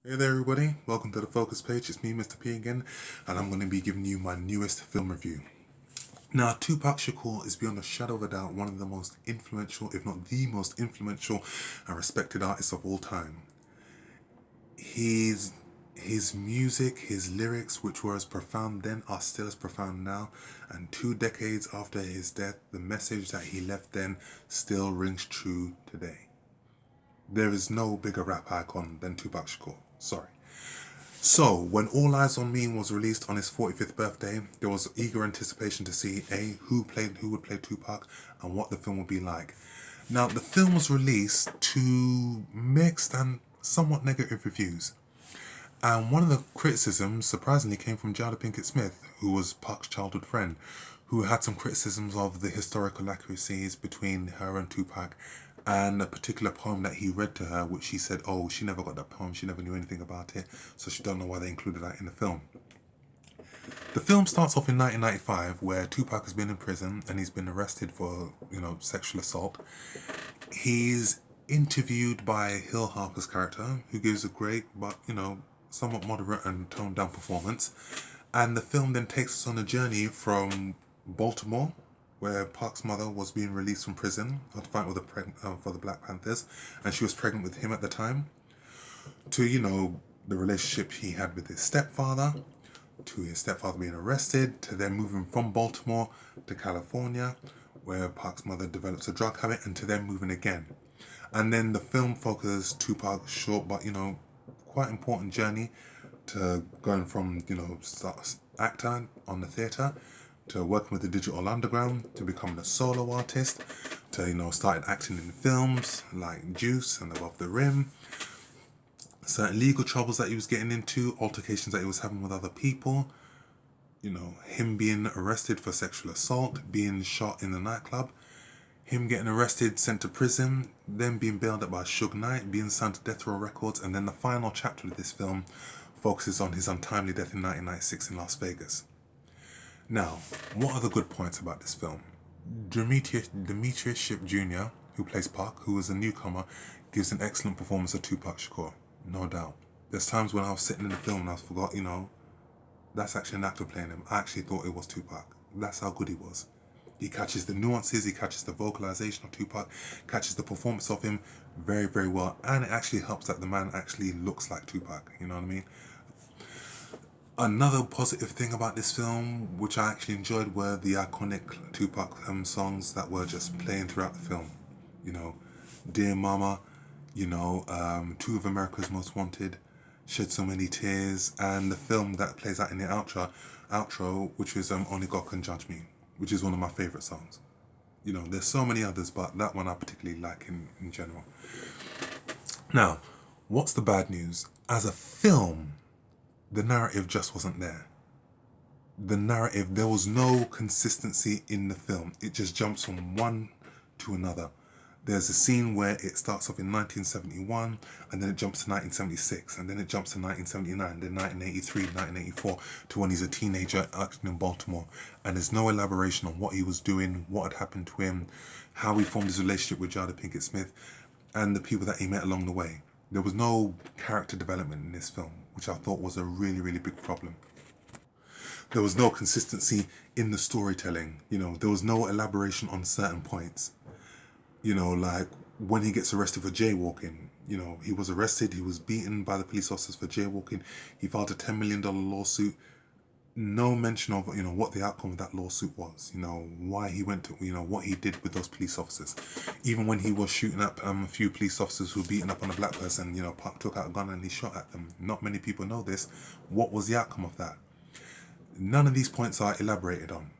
Hey there everybody, welcome to the Focus page. It's me, Mr. P again, and I'm going to be giving you my newest film review. Now, Tupac Shakur is beyond a shadow of a doubt one of the most influential, if not the most influential and respected artists of all time. His, his music, his lyrics, which were as profound then, are still as profound now, and 2 decades after his death, the message that he left then still rings true today. There is no bigger rap icon than Tupac Shakur. Sorry. So, when All Eyez on Me was released on his 45th birthday, there was eager anticipation to see who would play Tupac and what the film would be like. Now, the film was released to mixed and somewhat negative reviews. And one of the criticisms, surprisingly, came from Jada Pinkett Smith, who was Pac's childhood friend, who had some criticisms of the historical accuracies between her and Tupac and a particular poem that he read to her, which she said, oh, she never got that poem, she never knew anything about it, so she don't know why they included that in the film. The film starts off in 1995, where Tupac has been in prison and he's been arrested for, sexual assault. He's interviewed by Hill Harper's character, who gives a great but, somewhat moderate and toned down performance. And the film then takes us on a journey from Baltimore, where Park's mother was being released from prison to fight with for the Black Panthers, and she was pregnant with him at the time, to, the relationship he had with his stepfather, to his stepfather being arrested, to then moving from Baltimore to California, where Park's mother develops a drug habit, and to then moving again. And then the film focuses Tupac's short but, quite important journey to going from, actor on the theatre to working with the Digital Underground to becoming a solo artist to, started acting in films like Juice and Above the Rim, certain legal troubles that he was getting into, altercations that he was having with other people, him being arrested for sexual assault, being shot in the nightclub, him getting arrested, sent to prison, then being bailed out by Suge Knight, being signed to Death Row Records, and then the final chapter of this film focuses on his untimely death in 1996 in Las Vegas. Now, what are the good points about this film? Demetrius Shipp Jr., who plays Pac, who is a newcomer, gives an excellent performance of Tupac Shakur, no doubt. There's times when I was sitting in the film and I forgot, that's actually an actor playing him. I actually thought it was Tupac. That's how good he was. He catches the nuances, he catches the vocalization of Tupac, catches the performance of him very, very well. And it actually helps that the man actually looks like Tupac, you know what I mean? Another positive thing about this film, which I actually enjoyed, were the iconic Tupac songs that were just playing throughout the film. You know, Dear Mama, Two of America's Most Wanted, Shed So Many Tears, and the film that plays out in the outro, which is Only God Can Judge Me, which is one of my favorite songs. There's so many others, but that one I particularly like in general. Now, what's the bad news? As a film, the narrative just wasn't there. There was no consistency in the film. It just jumps from one to another. There's a scene where it starts off in 1971, and then it jumps to 1976, and then it jumps to 1979, then 1983, 1984, to when he's a teenager acting in Baltimore. And there's no elaboration on what he was doing, what had happened to him, how he formed his relationship with Jada Pinkett Smith, and the people that he met along the way. There was no character development in this film, which I thought was a really, really big problem. There was no consistency in the storytelling. There was no elaboration on certain points. Like when he gets arrested for jaywalking. He was arrested, he was beaten by the police officers for jaywalking. He filed a $10 million lawsuit. No mention of, what the outcome of that lawsuit was. Why he went to, what he did with those police officers. Even when he was shooting up a few police officers who were beating up on a black person, Park took out a gun and he shot at them. Not many people know this. What was the outcome of that? None of these points are elaborated on.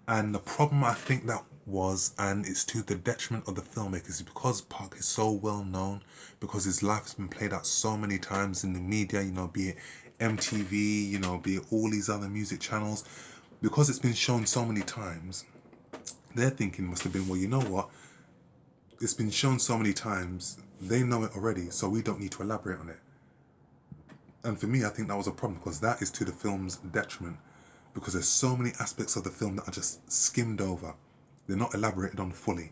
And the problem I think that was, and it's to the detriment of the filmmakers, is because Park is so well known, because his life has been played out so many times in the media, be it MTV, be it all these other music channels, because it's been shown so many times, their thinking must have been, well, you know what? It's been shown so many times, they know it already, so we don't need to elaborate on it. And for me, I think that was a problem, because that is to the film's detriment. Because there's so many aspects of the film that are just skimmed over. They're not elaborated on fully.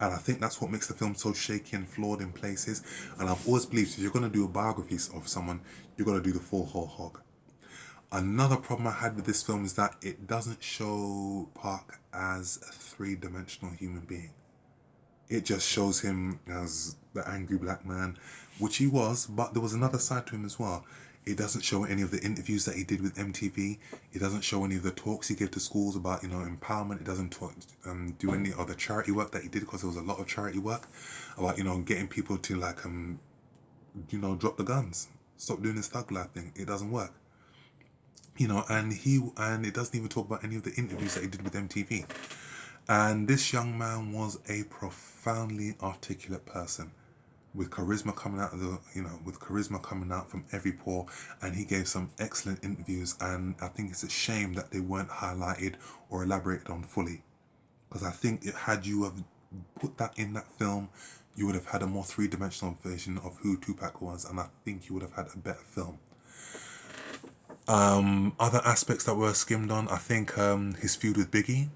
And I think that's what makes the film so shaky and flawed in places. And I've always believed if you're going to do a biography of someone, you've got to do the full whole hog. Another problem I had with this film is that it doesn't show Park as a three-dimensional human being. It just shows him as the angry black man, which he was, but there was another side to him as well. It doesn't show any of the interviews that he did with MTV. It doesn't show any of the talks he gave to schools about, empowerment. It doesn't do any of the charity work that he did, because there was a lot of charity work about, getting people to drop the guns, stop doing this thug life thing. It doesn't work. And it doesn't even talk about any of the interviews that he did with MTV. And this young man was a profoundly articulate person, with charisma coming out from every pore, and he gave some excellent interviews. And I think it's a shame that they weren't highlighted or elaborated on fully, because I think had you have put that in that film, you would have had a more three-dimensional version of who Tupac was, and I think you would have had a better film. Other aspects that were skimmed on, I think his feud with Biggie,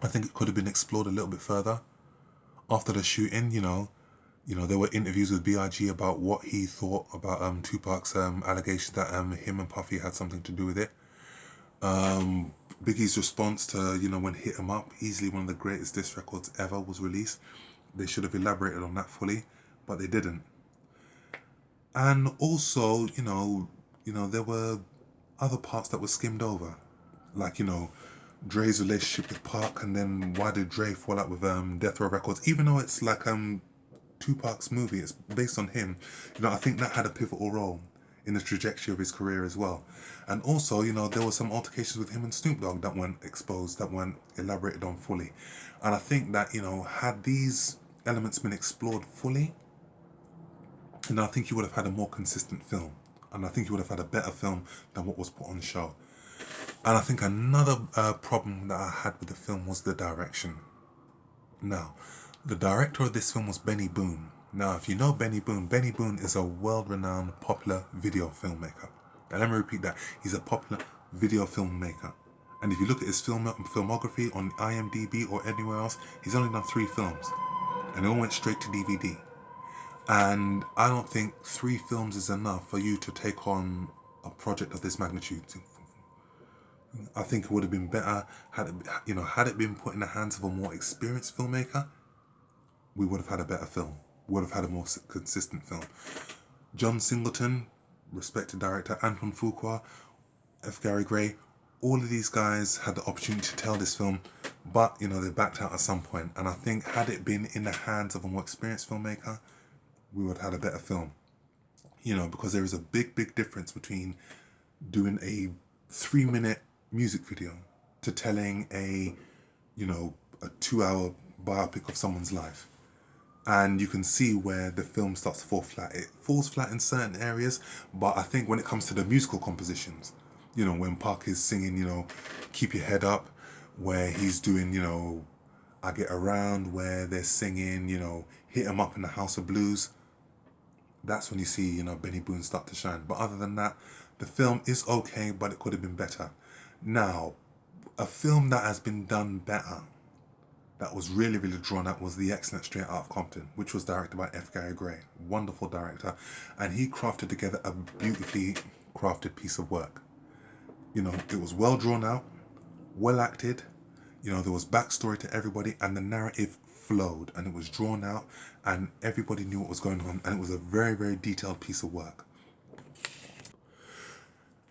I think it could have been explored a little bit further. After the shooting, there were interviews with B.I.G. about what he thought about Tupac's allegation that him and Puffy had something to do with it. Biggie's response to, when Hit 'Em Up, easily one of the greatest diss records ever, was released. They should have elaborated on that fully, but they didn't. And also, there were other parts that were skimmed over. Like, Dre's relationship with Park, and then why did Dre fall out with Death Row Records? Even though it's like Tupac's movie, it's based on him, I think that had a pivotal role in the trajectory of his career as well. And also, there were some altercations with him and Snoop Dogg that weren't exposed, that weren't elaborated on fully. And I think that, had these elements been explored fully, I think you would have had a more consistent film. And I think you would have had a better film than what was put on show. And I think another problem that I had with the film was the direction. Now, the director of this film was Benny Boone. Now, if you know Benny Boone is a world-renowned popular video filmmaker. And let me repeat that. He's a popular video filmmaker. And if you look at his filmography on IMDb or anywhere else, he's only done 3 films. And they all went straight to DVD. And I don't think 3 films is enough for you to take on a project of this magnitude. I think it would have been better had it been put in the hands of a more experienced filmmaker. We would have had a better film. We would have had a more consistent film. John Singleton, respected director, Anton Fuqua, F. Gary Gray, all of these guys had the opportunity to tell this film, but they backed out at some point. And I think had it been in the hands of a more experienced filmmaker, we would have had a better film. Because there is a big difference between doing a 3-minute music video to telling a 2-hour biopic of someone's life. And you can see where the film starts to fall flat. It falls flat in certain areas, but I think when it comes to the musical compositions, when Park is singing, Keep Your Head Up, where he's doing, I Get Around, where they're singing, Hit 'Em Up in the House of Blues, that's when you see, Benny Boone start to shine. But other than that, the film is okay, but it could have been better. Now, a film that has been done better, that was really drawn out, was The Excellent Straight Outta Compton, which was directed by F. Gary Gray. Wonderful director. And he crafted together a beautifully crafted piece of work. It was well drawn out, well acted. There was backstory to everybody, and the narrative flowed, and it was drawn out, and everybody knew what was going on, and it was a very detailed piece of work.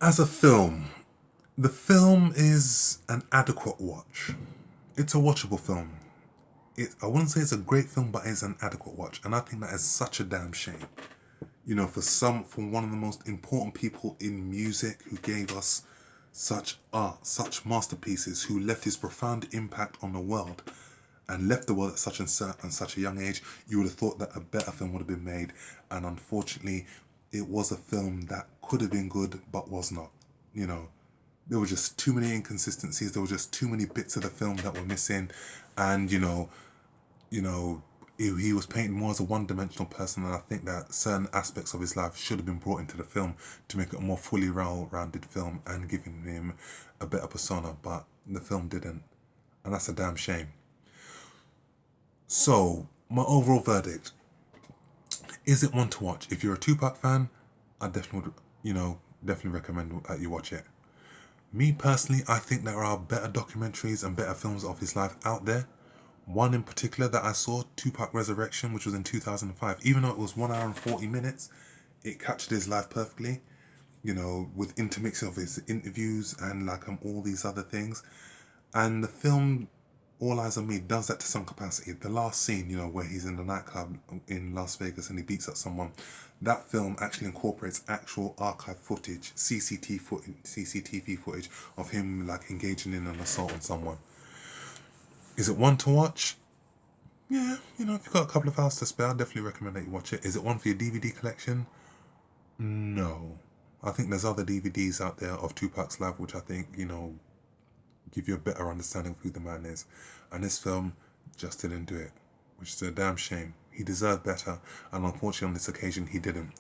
As a film, the film is an adequate watch. It's a watchable film. I wouldn't say it's a great film, but it's an adequate watch. And I think that is such a damn shame. For one of the most important people in music, who gave us such art, such masterpieces, who left his profound impact on the world and left the world at such a young age, you would have thought that a better film would have been made. And unfortunately, it was a film that could have been good, but was not. There were just too many inconsistencies. There were just too many bits of the film that were missing. And, he was painted more as a one-dimensional person. And I think that certain aspects of his life should have been brought into the film to make it a more fully rounded film and giving him a better persona. But the film didn't. And that's a damn shame. So, my overall verdict. Is it one to watch? If you're a Tupac fan, I definitely would, definitely recommend that you watch it. Me personally, I think there are better documentaries and better films of his life out there. One in particular that I saw, Tupac Resurrection, which was in 2005. Even though it was 1 hour and 40 minutes, it captured his life perfectly, with intermixing of his interviews and all these other things. And the film All Eyez on Me does that to some capacity. The last scene, where he's in the nightclub in Las Vegas and he beats up someone, that film actually incorporates actual archive footage, CCTV footage of him engaging in an assault on someone. Is it one to watch? Yeah, if you've got a couple of hours to spare, I definitely recommend that you watch it. Is it one for your DVD collection? No. I think there's other DVDs out there of Tupac's life which I think, give you a better understanding of who the man is. And this film just didn't do it, which is a damn shame. He deserved better, and unfortunately on this occasion he didn't.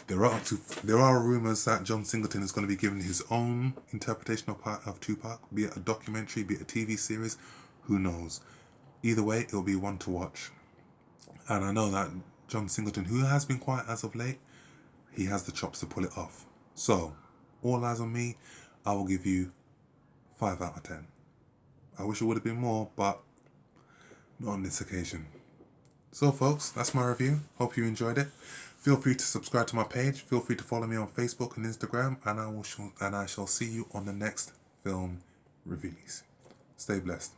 There are rumours that John Singleton is going to be giving his own interpretation of Tupac, be it a documentary, be it a TV series, who knows. Either way, it'll be one to watch. And I know that John Singleton, who has been quiet as of late, he has the chops to pull it off. So, All Eyez on Me, I will give you 5 out of 10. I wish it would have been more, but not on this occasion. So folks, that's my review. Hope you enjoyed it. Feel free to subscribe to my page. Feel free to follow me on Facebook and Instagram, and I shall see you on the next film release. Stay blessed.